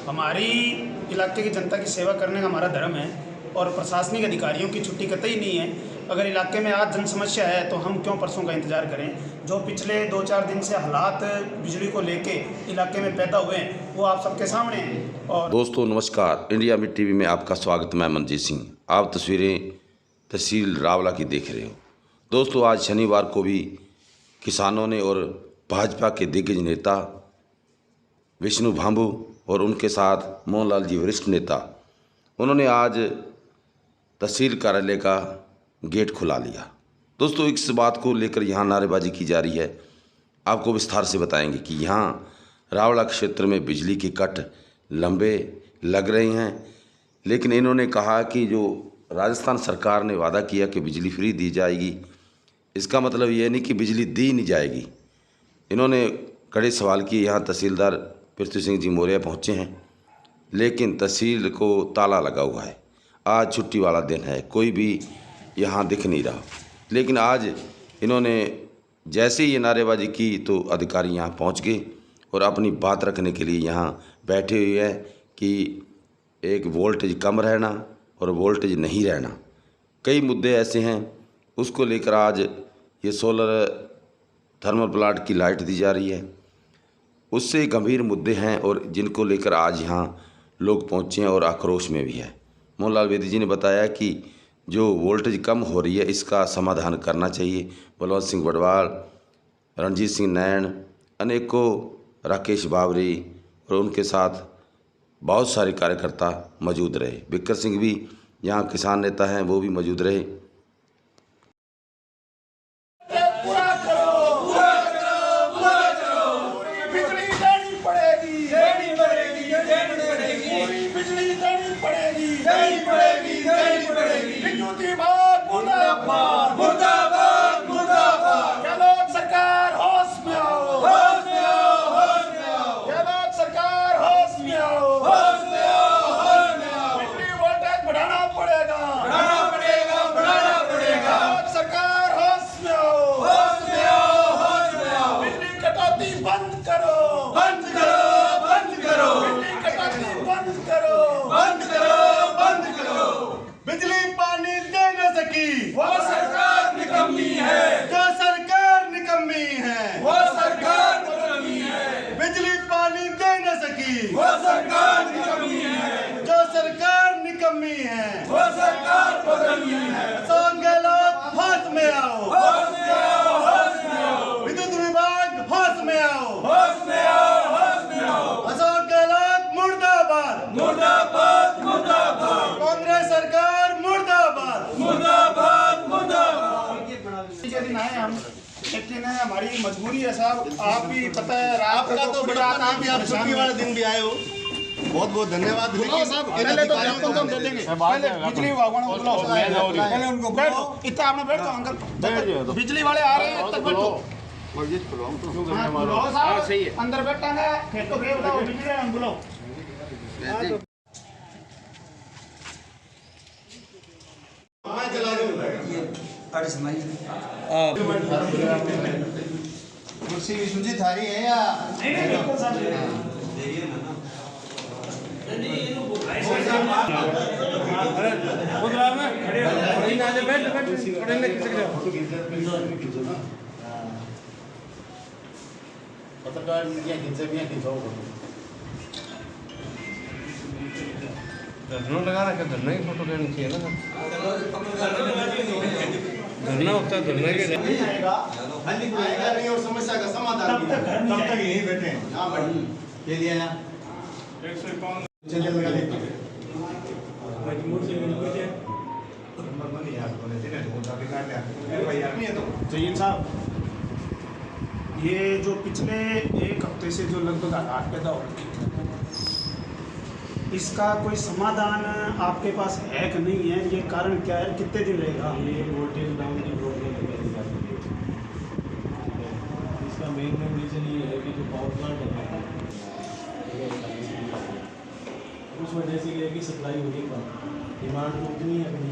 हमारी इलाके की जनता की सेवा करने का हमारा धर्म है और प्रशासनिक अधिकारियों की छुट्टी कतई नहीं है। अगर इलाके में आज जन समस्या है तो हम क्यों परसों का इंतज़ार करें। जो पिछले 2-4 दिन से हालात बिजली को लेके इलाके में पैदा हुए हैं वो आप सबके सामने हैं। और दोस्तों नमस्कार, इंडिया मिड टीवी में आपका स्वागत। मैं मनजीत सिंह। आप तस्वीरें तहसील रावला की देख रहे हो। दोस्तों आज शनिवार को भी किसानों ने और भाजपा के दिग्गज नेता विष्णु भांबू और उनके साथ मोहनलाल जी वरिष्ठ नेता, उन्होंने आज तहसील कार्यालय का गेट खुला लिया। दोस्तों इस बात को लेकर यहाँ नारेबाजी की जा रही है। आपको विस्तार से बताएंगे कि यहाँ रावला क्षेत्र में बिजली की कट लंबे लग रहे हैं, लेकिन इन्होंने कहा कि जो राजस्थान सरकार ने वादा किया कि बिजली फ्री दी जाएगी, इसका मतलब ये नहीं कि बिजली दी नहीं जाएगी। इन्होंने कड़े सवाल किए। यहाँ तहसीलदार पृथ्वी सिंह जी मौर्य पहुँचे हैं, लेकिन तहसील को ताला लगा हुआ है। आज छुट्टी वाला दिन है, कोई भी यहाँ दिख नहीं रहा। लेकिन आज इन्होंने जैसे ही ये नारेबाजी की तो अधिकारी यहाँ पहुँच गए और अपनी बात रखने के लिए यहाँ बैठे हुए हैं कि एक वोल्टेज कम रहना और वोल्टेज नहीं रहना। कई मुद्दे ऐसे हैं, उसको लेकर आज ये सोलर थर्मल प्लांट की लाइट दी जा रही है, उससे गंभीर मुद्दे हैं और जिनको लेकर आज यहाँ लोग पहुँचे हैं और आक्रोश में भी है। मोहनलाल वेदी जी ने बताया कि जो वोल्टेज कम हो रही है इसका समाधान करना चाहिए। बलवंत सिंह बड़वाल, रणजीत सिंह नैन, अनेकों राकेश बावरी और उनके साथ बहुत सारे कार्यकर्ता मौजूद रहे। बिक्कर सिंह भी यहाँ किसान नेता हैं, वो भी मौजूद रहे। वो सरकार निकम्मी है, जो सरकार निकम्मी है, वो सरकार निकम्मी है। बिजली पानी दे न सकी, वो सरकार निकम्मी है, जो सरकार निकम्मी है, वो सरकार निकम्मी है। अशोक गहलोत होश में आओ, होश में आओ, होश में आओ। विद्युत विभाग होश में आओ, होश में आओ, होश में आओ। अशोक गहलोत मुर्दाबाद, मुर्दाबाद, मुर्दाबाद। कांग्रेस सरकार मुर्दाबाद, मुर्दाबाद। दिन आए हम, लेकिन हमारी मजबूरी है साहब। आप भी पता है रात आपका तो बड़ा आप भी, आप छुट्टी वाले दिन भी आए हो, बहुत बहुत धन्यवाद। साहब पहले तो हम दे देंगे, पहले बिजली विभाग वालों को बुलाओ, पहले उनको बैठो। इतना आपने बैठ जाओ अंकल, बिजली वाले आ रहे हैं, तब बैठो। बुलाओ साहब, अंदर बैठा है फिर तो फिर बताओ बिजली वाले बुलाओ। मैं चला दूंगा कुर्सी विश्वजीत थारी है या पत्रकार धरना लगा रखा, धरना की फोटो लेनी चाहिए ना। धरना होता है, धरना के आएगा नहीं और समस्या का समाधान तब तक यहीं बैठे हैं। हाँ बैठ ये लिया यहाँ चलिए लगा लेते हैं। जहीन साहब, ये जो पिछले एक हफ्ते से जो लगभग हालात पैदा हो रहे हैं, इसका कोई समाधान आपके पास है कि नहीं है? ये कारण क्या है, कितने दिन रहेगा? ये वोल्टेज डाउन की प्रॉब्लम है। इसका मेन रीज़न ये है कि जो पावर प्लांट है उस वजह से ये है कि सप्लाई हो नहीं पाती, डिमांड तो उतनी है अपनी,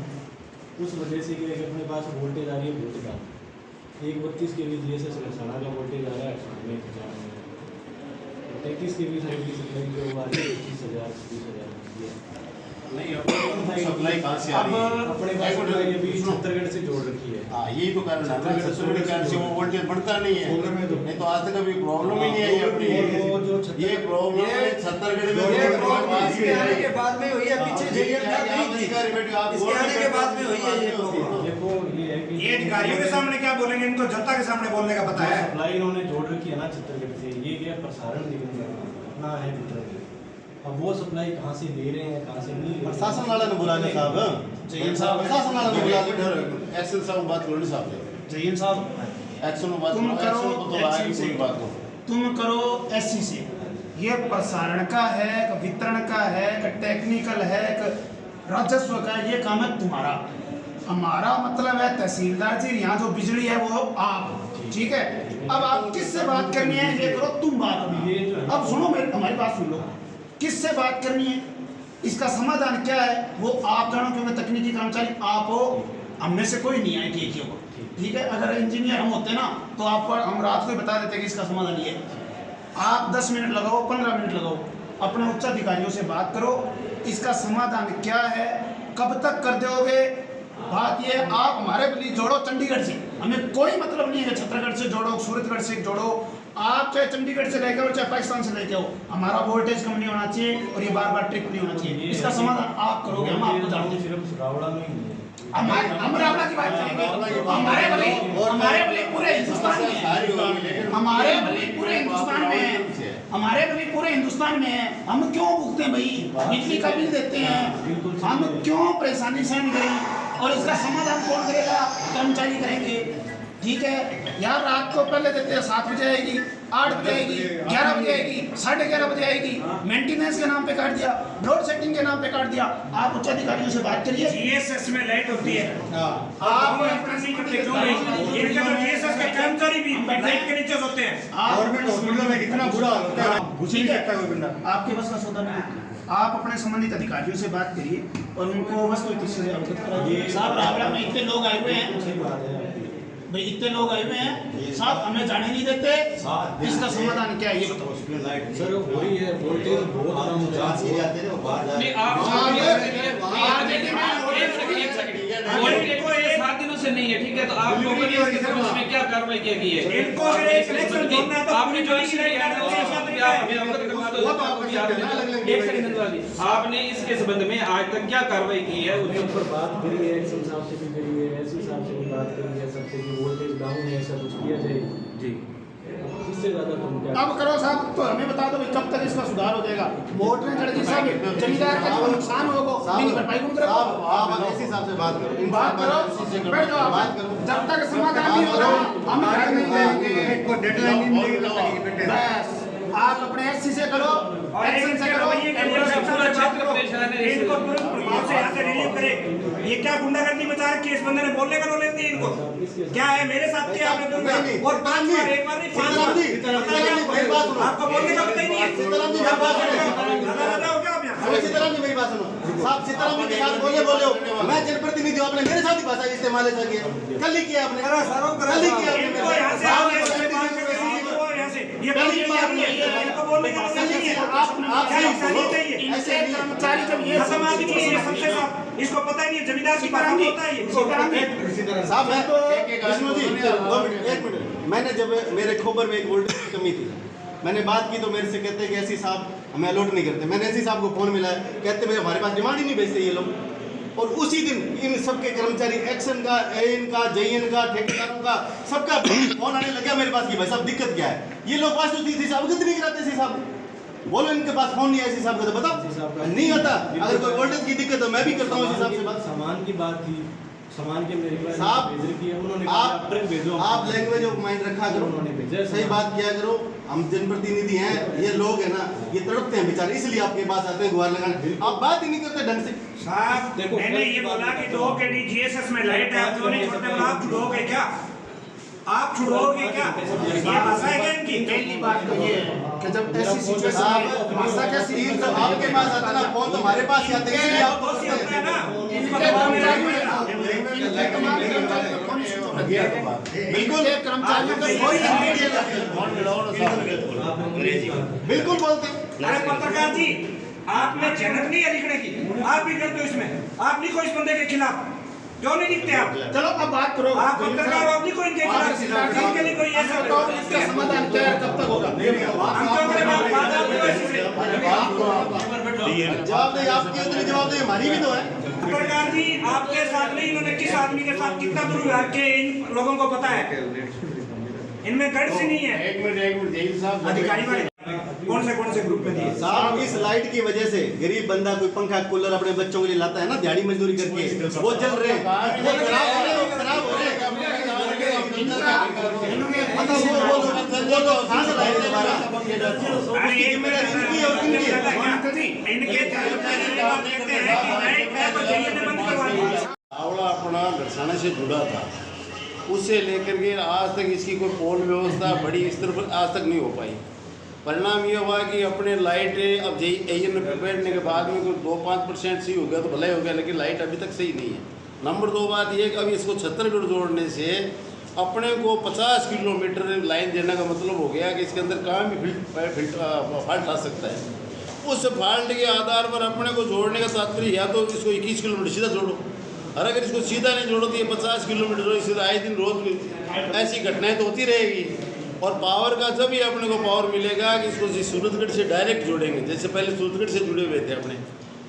उस वजह से ये है कि अपने पास वोल्टेज आ रही है बहुत ज़्यादा। 132 के लिए GSS मेहसाणा का वोल्टेज आ रहा है 150 में। 33 के 20 की सप्लाई जो हुआ है 25,000 30,000 नहीं सप्लाई कहाँ से आ रही है? अपने पास सप्लाई अभी छत्तीसगढ़ से जोड़ रखी है। हाँ यही तो कारण है ना, छत्तीसगढ़ के कारण से वो वोल्टेज बढ़ता नहीं है। नहीं तो आज तक अभी प्रॉब्लम ही नहीं आई अपनी। ये प्रॉब्लम है छत्तीसगढ़ में, ये प्रॉब्लम इसके आने के बाद में हुई है। पीछे जेल नहीं थी, इसके आने के बाद में हुई है ये प्रॉब्लम। देखो ये है कि ये अधिकारियों के सामने क्या बोलेंगे, इनको जनता के सामने बोलने का पता है। सप्लाई इन्होंने जोड़ रखी है ना छत्तीसगढ़ से, ये क्या प्रसारण निगम अपना है वितरण। अब वो सप्लाई कहाँ से ले रहे हैं, कहाँ से नहीं ले रहे हैं। प्रशासन वाला ने बुला ले साहब, जयन साहब प्रशासन वाला ने बुला ले, एक्शन साहब बात करो साहब, जयन साहब एक्शन में बात तुम करो, करो एक्शन को तो आगे से, कोई बात हो। तुम करो एससी से। ये प्रसारण का है, एक वितरण का है, एक टेक्निकल है, एक राजस्व का है, ये काम है तुम्हारा। हमारा मतलब है तहसीलदार जी, यहाँ जो बिजली है वो आप, ठीक है। अब आप किससे बात करनी है ये करो तुम बात। अब सुनो हमारी बात सुन लो, किससे बात करनी है, इसका समाधान क्या है वो आप जानो, क्योंकि तकनीकी कर्मचारी आप हो, हम में से कोई नहीं है ठीक हो, ठीक है। अगर इंजीनियर हम होते ना तो आपको हम रात को ही बता देते कि इसका समाधान ये है। आप 10 मिनट लगाओ, 15 मिनट लगाओ, अपने उच्च अधिकारियों से बात करो, इसका समाधान क्या है, कब तक कर दोगे। बात ये है, आप हमारे लिए जोड़ो चंडीगढ़ से, हमें कोई मतलब नहीं है छत्तीसगढ़ से जोड़ो, सूरतगढ़ से जोड़ो, आप चाहे चंडीगढ़ से लेके आओ चाहे पाकिस्तान से लेके आओ, हमारा वोल्टेज कम नहीं होना चाहिए और ये बार बार ट्रिप नहीं होना चाहिए। इसका समाधान आप करोगे, हम आपको जानते हैं। सिर्फ रावड़ा में ही नहीं है। हम रावड़ा की बात करेंगे, हमारे भले पूरे हिंदुस्तान में है, हमारे भले पूरे हिंदुस्तान में है, हमारे भले पूरे हिंदुस्तान में है। हम क्यों भुगते हैं भाई, बिजली का बिल देते हैं, हम क्यों परेशानी सहन करें, और इसका समाधान कौन करेगा, कर्मचारी करेंगे, ठीक है। यार रात को पहले देते हैं 7 बजे आएगी, 8 बजे आएगी, 11 बजे आएगी, 11:30 बजे आएगी, मेंटेनेंस के नाम पे काट दिया, लोड सेटिंग के नाम पे काट दिया। आप उच्च अधिकारियों से बात करिए। जीएसएस में लाइट होती है, आप इनके तो जीएसएस के कर्मचारी भी लाइट के नीचे सोते हैं। गवर्नमेंट हॉस्पिटल में कितना बुरा होता है, घुस नहीं सकता कोई बंदा। आपके बस का सौदा नहीं है। आप अपने संबंधित अधिकारियों से बात करिए और उनको वस्तु से अवगत कराइए। साहब रावड़ा में इतने लोग आए हुए हैं, सही बात है आपकी। भाई इतने लोग आए हुए हैं साहब, हमें जाने नहीं देते, इसका समाधान क्या है ये बताओ। सर हो रही है, वोल्टेज बहुत कम हो रहा है। 7 दिनों से नहीं है, ठीक है। तो आप लोगों ने इसके संबंध में क्या कार्रवाई क्या की है? इनको अगर एक इलेक्शन जोड़ना है तो आपने जो हमें अवगत करवा दो। एक सेकंड वाली, आपने इसके संबंध में आज तक क्या कार्रवाई की है? उसके ऊपर बात करी है, एक्शन साहब से भी करी है, एससी साहब से भी बात करी है, सबसे कि वोल्टेज डाउन है, ऐसा कुछ किया जाए जी। इससे ज़्यादा तुम क्या अब करो साहब, तो हमें बता दो भाई कब तक इसका सुधार हो जाएगा। वोट में चढ़ साहब जमींदार का जो नुकसान होगा नहीं भरपाई कौन करेगा। आप ऐसे हिसाब से बात करो, बात करो, बैठ जाओ, बात करो। जब तक समाधान नहीं होगा हम घर नहीं जाएंगे। को डेडलाइन नहीं मिलेगी तब तक ये बेटे। बस आप अपने एससी से करो, एक्शन से करो, पूरा क्षेत्र परेशान है। इनको तुरंत प्रभाव से यहाँ से रिलीव करे। ये क्या गुंडागर्दी मचा रखी है, इस बंदे ने बोलने का नॉलेज नहीं इनको। क्या है मेरे साथ क्या आपने दूंगा और 5 बार, एक बार नहीं 5 बार आपको बोलने का पता ही नहीं है। सीताराम जी राजा हो क्या आप यहाँ? सीताराम जी मेरी बात सुनो साहब, सीताराम जी के साथ बोले हो, मैं जनप्रतिनिधि हूं, आपने मेरे साथ ही भाषा इस्तेमाल ऐसा किया, कल ही किया आपने, कल ही किया इनको यहाँ से आगे यहाँ से ये बोलिए इनको बोलने का पता नहीं है। क्या इंसानियत है ये? इनसे कर्मचारी जब ये खत्म आदमी है ये सबसे साथ, इसको पता ही नहीं है जमींदार की बात होता है ये। साहब विष्णु जी 1 मिनट, मैंने जब मेरे खोबर में एक वोल्टेज की कमी थी, मैंने बात की तो मेरे से कहते हैं कि ऐसी साहब हमें अलॉट नहीं करते। मैंने ऐसी साहब को फोन मिलाया, कहते मेरे हमारे पास डिमांड ही नहीं भेजते ये लोग। और उसी दिन इन सबके कर्मचारी एक्शन का, एएन का, जेएन का, ठेकेदारों का, सबका फोन आने लगा मेरे पास कि भाई साहब दिक्कत क्या है। ये लोग पास तो थी साहब अवगत नहीं कराते सी साहब, बोलो इनके पास फोन नहीं है इसी साहब का, तो बताओ नहीं होता। अगर कोई वोल्टेज की दिक्कत है मैं भी करता हूँ इस हिसाब से बात। सामान की बात थी, सामान के मेरे पास साहब, भेज की है उन्होंने, आप ट्रक भेजो, आप लैंग्वेज ऑफ माइंड रखा करो, उन्होंने भेजा सही बात किया करो। हम जनप्रतिनिधि हैं, ये लोग हैं ना, ये तड़पते हैं बेचारे, इसलिए आपके पास आते हैं गुहार लगाने। आप बात ही नहीं करते ढंग से। साहब मैंने ये बोला कि 2 kV जीएसएस में लाइट है, क्यों नहीं छोड़ते? आप छुड़ोगे क्या? आप छुड़ोगे क्या? ये भाषा है क्या इनकी? पहली बात तो ये है कि जब ऐसी सिचुएशन में भाषा क्या तीन तो आपके पास आता ना, फोन तो हमारे पास ही आते हैं, इसलिए आप दोषी होता है ना, इनके कर्मचारी में इनके तमाम कर्मचारी को फोन स्विच ऑफ बिल्कुल कर्मचारियों का बिल्कुल बोलते हैं। अरे पत्रकार जी, आप में जहनत नहीं है लिखने की, आप भी करते हो इसमें, आप लिखो इस बंदे के खिलाफ, क्यों नहीं लिखते आप? चलो अब बात करो, आप पत्रकार हो, आप लिखो इनके खिलाफ, इनके लिए कोई ऐसा इसका समाधान क्या है, कब तक होगा? हम क्यों करेंगे? आप बात आपकी वजह से। जवाबदेही आपकी उतनी जवाबदेही हमारी भी तो है। पत्रकार जी, आपके साथ नहीं, इन्होंने किस आदमी के साथ कितना दुर्व्यवहार किया इन लोगों को पता है, इनमें गट्स ही नहीं है। एक मिनट जेल साहब, अधिकारी वाले कौन से ग्रुप में दिए? साहब इस लाइट की वजह से गरीब बंदा कोई पंखा कूलर अपने बच्चों के लिए लाता है ना, दिहाड़ी मजदूरी करके, वो जल रहे हैं, वो खराब हो रहे हैं, खराब हो रहे हैं। वो तो कहाँ से लाएंगे दोबारा? उसकी जिम्मेदारी इनकी और किनकी है? इनके आवड़ा अपना दर्शाने से जुड़ा था, उससे लेकर के आज तक इसकी कोई पोल व्यवस्था बड़ी स्तर पर आज तक नहीं हो पाई। परिणाम ये हुआ कि अपने लाइट अब एन बैठने के बाद में कोई 2-5% सही हो गया तो भला ही हो गया, लेकिन लाइट अभी तक सही नहीं है। नंबर 2 बात ये कि अब इसको छत्तीसगढ़ जोड़ने से अपने को 50 किलोमीटर लाइन देने का मतलब हो गया कि इसके अंदर कहाँ भी फॉल्ट आ सकता है। उस फॉल्ट के आधार पर अपने को जोड़ने का तात्पर्य या तो इसको 21 किलोमीटर सीधा जोड़ो, और अगर इसको सीधा नहीं जोड़ो तो ये 50 किलोमीटर सीधा आए दिन रोज ऐसी घटनाएं तो होती रहेगी। और पावर का जब ही अपने को पावर मिलेगा कि इसको सूरतगढ़ से डायरेक्ट जोड़ेंगे, जैसे पहले सूरतगढ़ से जुड़े हुए थे अपने,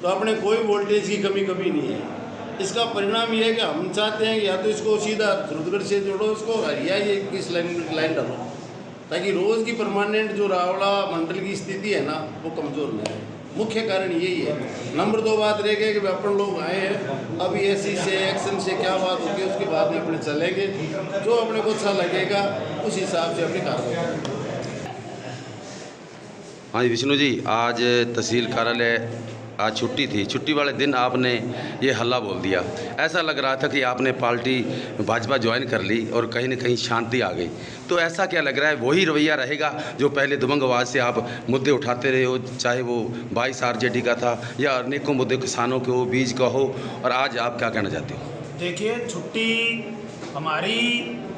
तो अपने कोई वोल्टेज की कमी कभी नहीं है। इसका परिणाम ये है कि हम चाहते हैं कि या तो इसको सीधा सूरतगढ़ से जोड़ो इसको, या ये किस लाइन डालो, ताकि रोज़ की परमानेंट जो रावड़ा मंडल की स्थिति है ना वो कमज़ोर न है। मुख्य कारण यही है। नंबर 2 बात रह गई कि अपन लोग आए हैं, अभी ऐसी से एक्शन से क्या बात होती है उसके बाद में अपने चलेंगे, जो अपने को अच्छा लगेगा उस हिसाब से अपनी कार्रवाई करेंगे। हाँ जी विष्णु जी, आज तहसील कार्यालय आज छुट्टी थी, छुट्टी वाले दिन आपने ये हल्ला बोल दिया। ऐसा लग रहा था कि आपने पार्टी भाजपा ज्वाइन कर ली और कहीं ना कहीं शांति आ गई। तो ऐसा क्या लग रहा है, वही रवैया रहेगा जो पहले दबंग आवाज़ से आप मुद्दे उठाते रहे हो, चाहे वो 22 आरजेडी का था या अनेकों मुद्दे किसानों के हो, बीज का हो, और आज आप क्या कहना चाहते हो? देखिए, छुट्टी हमारी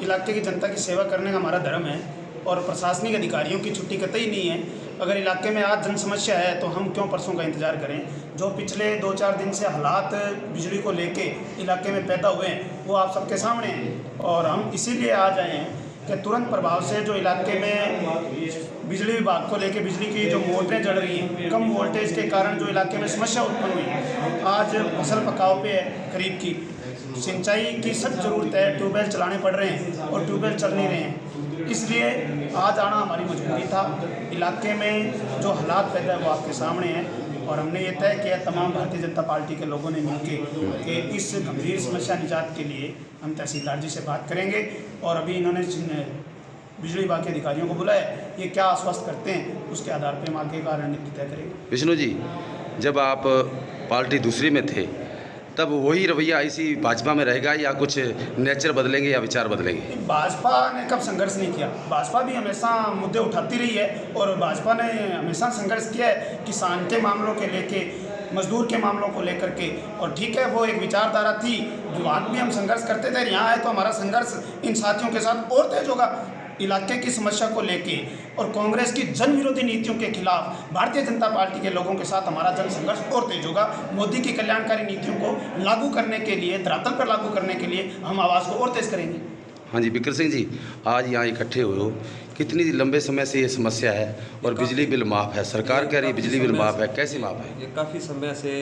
इलाके की जनता की सेवा करने का हमारा धर्म है और प्रशासनिक अधिकारियों की छुट्टी कतई नहीं है। अगर इलाके में आज जन समस्या है तो हम क्यों परसों का इंतज़ार करें? जो पिछले 2-4 दिन से हालात बिजली को लेके इलाके में पैदा हुए हैं वो आप सबके सामने हैं, और हम इसीलिए आज आए हैं कि तुरंत प्रभाव से जो इलाके में बिजली विभाग को लेके बिजली की जो मोटरें जल रही हैं, कम वोल्टेज के कारण जो इलाके में समस्या उत्पन्न हुई है, आज फसल पकाव पे है, खरीफ की सिंचाई की सख्त ज़रूरत है, ट्यूबवेल चलाने पड़ रहे हैं और ट्यूबवेल चल नहीं रहे हैं, इसलिए आज आना हमारी मजबूरी था। इलाके में जो हालात पैदा है वो आपके सामने हैं, और हमने ये तय किया तमाम भारतीय जनता पार्टी के लोगों ने मिलकर कि इस गंभीर समस्या निजात के लिए हम तहसीलदार जी से बात करेंगे, और अभी इन्होंने बिजली विभाग के अधिकारियों को बुलाया, ये क्या आश्वस्त करते हैं उसके आधार पर हम आगे का रणनीति तय करेंगे। विष्णु जी, जब आप पार्टी दूसरी में थे तब वही रवैया इसी भाजपा में रहेगा या कुछ नेचर बदलेंगे या विचार बदलेंगे? भाजपा ने कब संघर्ष नहीं किया? भाजपा भी हमेशा मुद्दे उठाती रही है, और भाजपा ने हमेशा संघर्ष किया है किसान के मामलों के लेके, मजदूर के मामलों को लेकर के, और ठीक है वो एक विचारधारा थी, वहाँ भी हम संघर्ष करते थे। यहाँ आए तो हमारा संघर्ष इन साथियों के साथ और तेज होगा। इलाके की समस्या को लेके और कांग्रेस की जन विरोधी नीतियों के खिलाफ भारतीय जनता पार्टी के लोगों के साथ हमारा जन संघर्ष और तेज होगा। मोदी की कल्याणकारी नीतियों को लागू करने के लिए, धरातल पर लागू करने के लिए हम आवाज़ को और तेज करेंगे। हाँ जी बिक्र सिंह जी, आज यहाँ इकट्ठे हुए हो, कितनी लंबे समय से ये समस्या है और बिजली बिल माफ़ है, सरकार कह रही है बिजली बिल माफ़ है, कैसे माफ़ है? ये काफ़ी समय से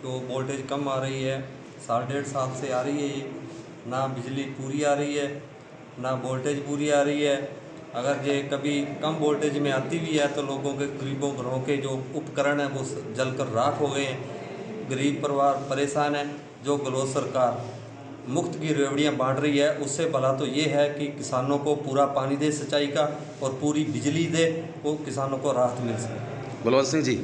तो वोल्टेज कम आ रही है, 1.5 साल से आ रही है ये, ना बिजली पूरी आ रही है ना वोल्टेज पूरी आ रही है। अगर ये कभी कम वोल्टेज में आती भी है तो लोगों के गरीबों घरों के जो उपकरण हैं वो जलकर राख हो गए हैं, गरीब परिवार परेशान है। जो गहलोत सरकार मुफ्त की रेवड़ियाँ बांट रही है उससे भला तो ये है कि किसानों को पूरा पानी दे सिंचाई का और पूरी बिजली दे, वो किसानों को राहत मिल सके। बलवंत सिंह जी,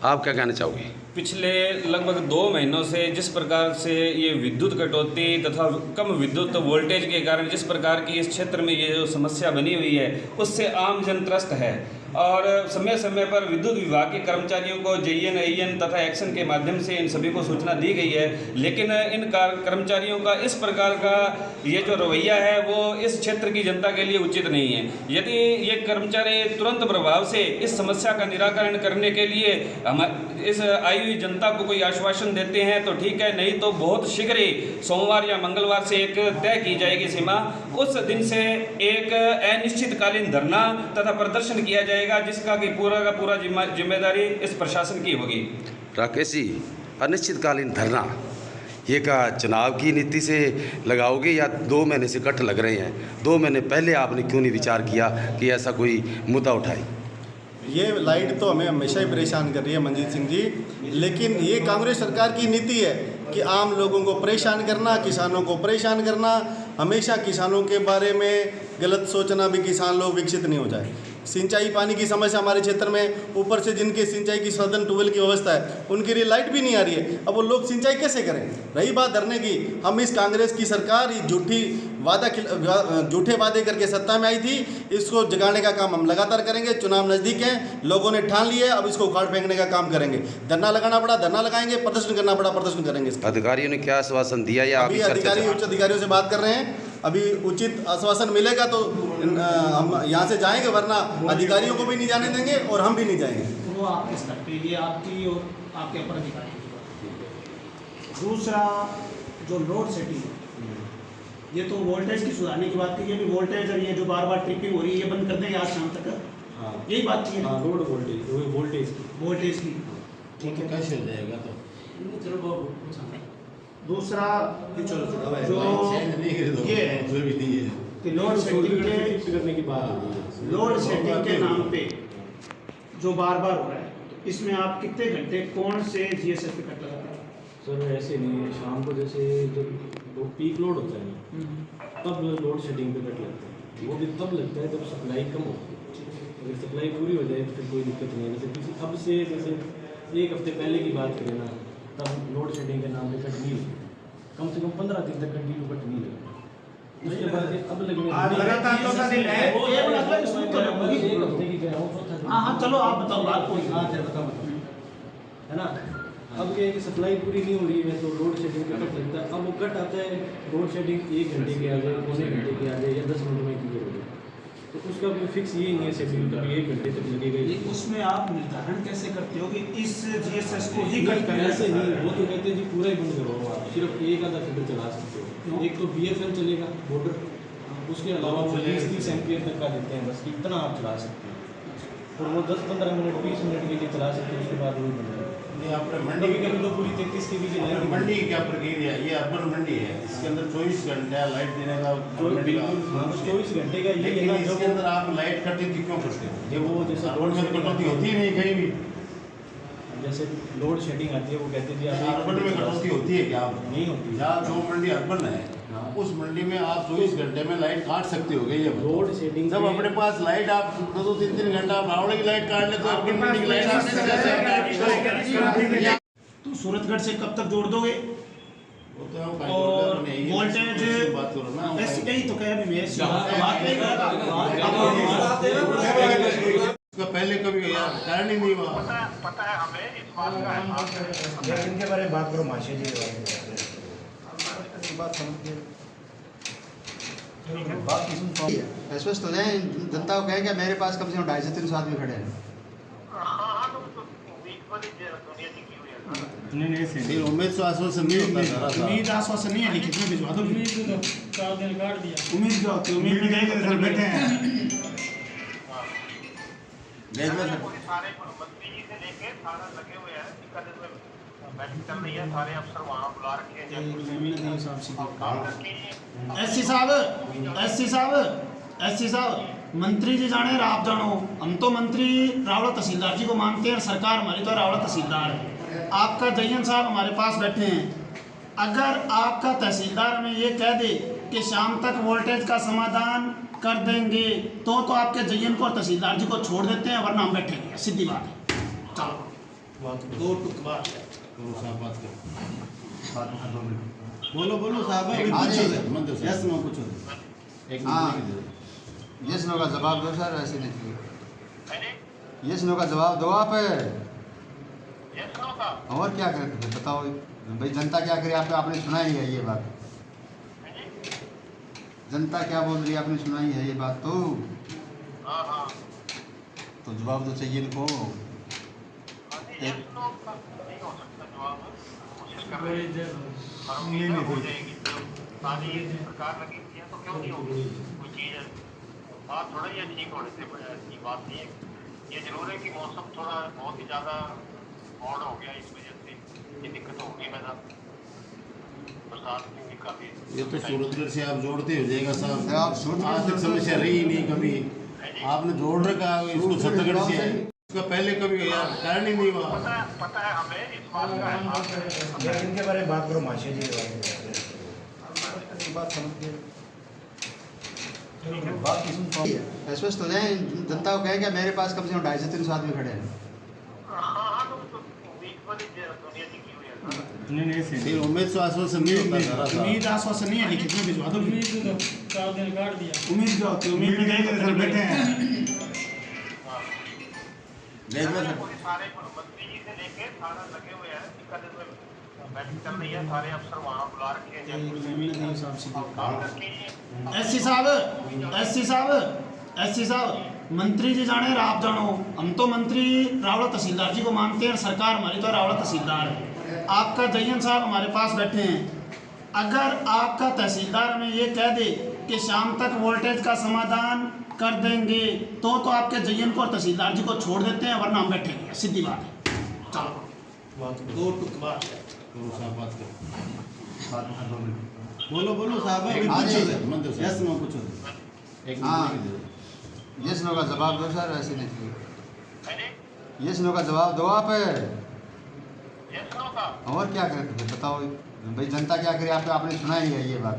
आप क्या कहना चाहोगे? पिछले लगभग 2 महीनों से जिस प्रकार से ये विद्युत कटौती तथा कम विद्युत वोल्टेज के कारण जिस प्रकार की इस क्षेत्र में ये जो समस्या बनी हुई है उससे आम जन त्रस्त है। और समय समय पर विद्युत विभाग के कर्मचारियों को जेईएन, एईएन तथा एक्शन के माध्यम से इन सभी को सूचना दी गई है, लेकिन इन कर्मचारियों का इस प्रकार का ये जो रवैया है वो इस क्षेत्र की जनता के लिए उचित नहीं है। यदि ये कर्मचारी तुरंत प्रभाव से इस समस्या का निराकरण करने के लिए हम इस आई हुई जनता को कोई आश्वासन देते हैं तो ठीक है, नहीं तो बहुत शीघ्र ही सोमवार या मंगलवार से एक तय की जाएगी सीमा, उस दिन से एक अनिश्चितकालीन धरना तथा प्रदर्शन किया जाएगा, जिसका कि पूरा का पूरा जिम्मेदारी इस प्रशासन की होगी। राकेश जी, अनिश्चितकालीन धरना ये का चुनाव की नीति से लगाओगे या 2 महीने से कट लग रहे हैं? 2 महीने पहले आपने क्यों नहीं विचार किया कि ऐसा कोई मुद्दा उठाए? ये लाइट तो हमें हमेशा ही परेशान कर रही है मंजीत सिंह जी, लेकिन ये कांग्रेस सरकार की नीति है कि आम लोगों को परेशान करना, किसानों को परेशान करना, हमेशा किसानों के बारे में गलत सोचना भी किसान लोग विकसित नहीं हो जाए। सिंचाई पानी की समस्या हमारे क्षेत्र में, ऊपर से जिनके सिंचाई की साधन ट्यूबवेल की व्यवस्था है उनके लिए लाइट भी नहीं आ रही है। अब वो लोग सिंचाई कैसे करें? रही बात धरने की, हम इस कांग्रेस की सरकार झूठे वादे करके सत्ता में आई थी, इसको जगाने का काम हम लगातार करेंगे। चुनाव नज़दीक हैं, लोगों ने ठान लिया, अब इसको उखाड़ फेंकने का काम करेंगे। धरना लगाना पड़ा धरना लगाएंगे, प्रदर्शन करना पड़ा प्रदर्शन करेंगे। अधिकारियों ने क्या आश्वासन दिया या अभी अधिकारी उच्च अधिकारियों से बात कर रहे हैं, अभी उचित आश्वासन मिलेगा तो हम यहाँ से जाएंगे, वरना अधिकारियों को भी नहीं जाने देंगे और हम भी नहीं जाएंगे। वो आपके स्तर पे, ये आपकी और आपके अपर अधिकारी की बात। दूसरा जो लोड सेटिंग है, ये तो वोल्टेज की सुधारने की बात की है, वोल्टेज और ये जो बार बार ट्रिपिंग हो रही है ये बंद कर देंगे आज शाम तक। हाँ, यही बात थी। हाँ, रोड वोल्टेज की ठीक है, कैसे हो जाएगा? तो दूसरा जो ये है कि लोड सेटिंग के नाम पे जो बार बार हो रहा है, तो इसमें आप कितने घंटे कौन से जीएसएफ पे कट लगा रहे हैं? सर ऐसे नहीं है, शाम को जैसे जब पीक लोड होता है तब लोड शेडिंग पे कट लगता है, वो भी तब लगता है जब सप्लाई कम होती है। अगर सप्लाई पूरी हो जाए तो फिर कोई दिक्कत नहीं है। जैसे अब से जैसे 1 हफ्ते पहले की बात करें ना, तब लोड शेडिंग के नाम पे कट नहीं हुई, कम से कम 15 दिन तक कंटिन्यू कट नहीं लगा। उसके बाद अब लगने हाँ, चलो आप बताओ बात कोई। है ना, अब ये कि सप्लाई पूरी नहीं हो रही है तो लोड शेडिंग का कट लगता है। अब वो कट आता है, लोड शेडिंग 1 घंटे के आ जाए, पौने घंटे के आ जाए या 10 मिनट में क्लियर हो जाए, तो उसका कोई फिक्स ये नहीं है शेड्यूल, कभी 1 घंटे तक लगेगा। उसमें आप निर्धारण कैसे करते हो कि इस जीएसएस को ही कट करना? ऐसे नहीं, वो तो कहते हैं जी पूरा ही बंद करो, आप सिर्फ एक आधा फिल्टर चला सकते हो। एक तो BFL चलेगा बॉर्डर, उसके अलावा वो 30 एम्पियर तक का देते हैं, बस इतना आप चला सकते हो। और वो 10-15 मिनट 20 मिनट के लिए चला सकते हैं, उसके बाद वो बंद करेगा। मंडी कभी तो पूरी 33 के बीच मंडी क्या प्रक्रिया? ये अर्बन मंडी है, इसके अंदर 24 घंटे लाइट देने का बिल्कुल 24 घंटे का। लेकिन इसके अंदर आप लाइट कटौती क्यों करते हो? ये वो जैसे रोड में कटौती होती ही नहीं कहीं भी। जैसे लोड शेडिंग आती है, वो कहते हैं जी अर्बन में कटौती होती है क्या? नहीं होती। जहाँ जो मंडी अर्बन है उस मंडी में आप 24 घंटे में लाइट काट सकते हो गई है। लोड शेडिंग जब अपने पास लाइट आप 2-3 घंटा आप रावण की लाइट काट लेते हो, अर्बन मंडी की लाइट तो सूरतगढ़ से कब तक जोड़ दोगे? और वोल्टेज ऐसी नहीं तो क्या भी पहले कभी कारण ही नहीं हुआ। पता है हमें इस बात का, इनके बारे में बात करो माशे जी बात समझ आश्वस्त हो जाए, जनता को कहें कि मेरे पास कम से कम 250 से 300 आदमी खड़े हैं। नहीं उम्मीद से आश्वासन नहीं होता। उम्मीद आश्वासन नहीं है, लिखित में भिजवा दो। उम्मीद 4 दिन काट दिया। उम्मीद क्या होती है? उम्मीद भी गए घर बैठे हैं। सारे मंत्री जी से लेके सारा लगे हुए हैं, बैठक चल रही है, सारे अफसर वहाँ बुला रखे हैं। एससी साहब मंत्री जी जाने और आप जानो, हम तो मंत्री रावला तहसीलदार जी को मानते हैं, सरकार हमारी तो रावला तहसीलदार है। आपका जयन साहब हमारे पास बैठे हैं, अगर आपका तहसीलदार हमें ये कह दे कि शाम तक वोल्टेज का समाधान कर देंगे तो आपके जयन को और तहसीलदार जी को छोड़ देते हैं, वरना हम बैठेंगे। सीधी बात है। चलो दो टुक बात बोलो साहब यस नो पूछो। हाँ, यस नो का जवाब दो सर, ऐसे नहीं। यस नो का जवाब दो आप। यस नो का और क्या करे तो बताओ भाई, जनता क्या करे आप, आपने सुना ही है ये बात। जनता क्या बोल रही है आपने सुना ही है ये बात। तो हाँ हाँ तो जवाब तो चाहिए इनको। यस नो का नहीं हो सकता जवाब, कोशिश कर रहे हैं और उम्मीद है हो जाएगी। सारी सरकार लगी हुई है तो क्यों नहीं होगी कोई चीज़ है। बात थोड़ा ही ठीक होने से ऐसी बात नहीं है। ये जरूर है कि मौसम थोड़ा बहुत ही ज़्यादा ऑड हो गया, इस वजह से ये दिक्कत होगी। मैं बरसात की काफ़ी ये तो सूरतगढ़ से आप जोड़ते हो जाएगा साहब। आप सूरतगढ़ आज तक समस्या रही नहीं कभी, आपने जोड़ रखा है इसको छत्तीसगढ़ से। इसका पहले कभी यार कारण ही नहीं हुआ। पता है हमें इस बात का एहसास है। इनके बारे में बात करो माशे जी के बात समझिए, बात की सुन आश्वस्त हो जाए। जनता को कहें कि मेरे पास कम से कम 250 से 300 आदमी खड़े हैं। हाँ तो उम्मीद वाली दुनिया की हुई है। फिर उम्मीद से आश्वासन नहीं होता सारा साहब। उम्मीद आश्वासन नहीं है, लिखित में भिजवा दो। उम्मीद क्या होती है? उम्मीद में गए बैठे हैं। सारे मंत्री जी से लेके सारा लगे हुए हैं, बैठक चल रही है, सारे अफसर वहाँ बुला रखे हैं। एससी साहब मंत्री जी जाने आप जानो, हम तो मंत्री रावला तहसीलदार जी को मानते हैं, सरकार हमारी तो रावला तहसीलदार है। आपका जयन साहब हमारे पास बैठे हैं। अगर आपका तहसीलदार हमें ये कह दे कि शाम तक वोल्टेज का समाधान कर देंगे तो आपके जयन को और तहसीलदार जी को छोड़ देते हैं, वरना हम बैठेंगे। सीधी बात है। चलो दो टुक बात साहब बात करो। बोलो साहब। यस नो पूछो। यस नो का जवाब दो सर, ऐसे नहीं। यस नो का जवाब दो आप। यस नो का और क्या करे तो बताओ भाई, जनता क्या करे आप, आपने सुना ही है ये बात।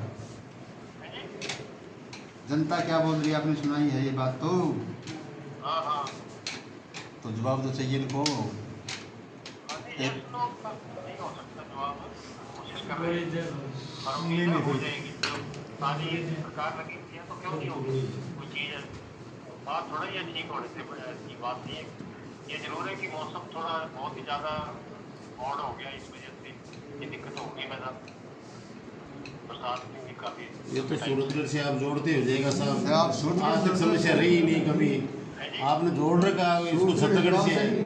जनता क्या बोल रही है आपने सुना ही है ये बात। तो हाँ हाँ तो जवाब तो चाहिए इनको। यस नो का नहीं हो सकता जवाब, कोशिश कर रहे हैं और उम्मीद है हो जाएगी। सारी सरकार लगी हुई है तो क्यों नहीं होगी कोई चीज़ है। बात थोड़ा ही ठीक होने से ऐसी बात नहीं है। ये जरूर है कि मौसम थोड़ा बहुत ही ज़्यादा ऑड हो गया, इस वजह से ये दिक्कत होगी। मैं बरसात की काफ़ी ये तो सूरतगढ़ से आप जोड़ते हो जाएगा साहब। आप सूरतगढ़ आज तक समस्या रही नहीं कभी, आपने जोड़ रखा है इसको छत्तीसगढ़ से।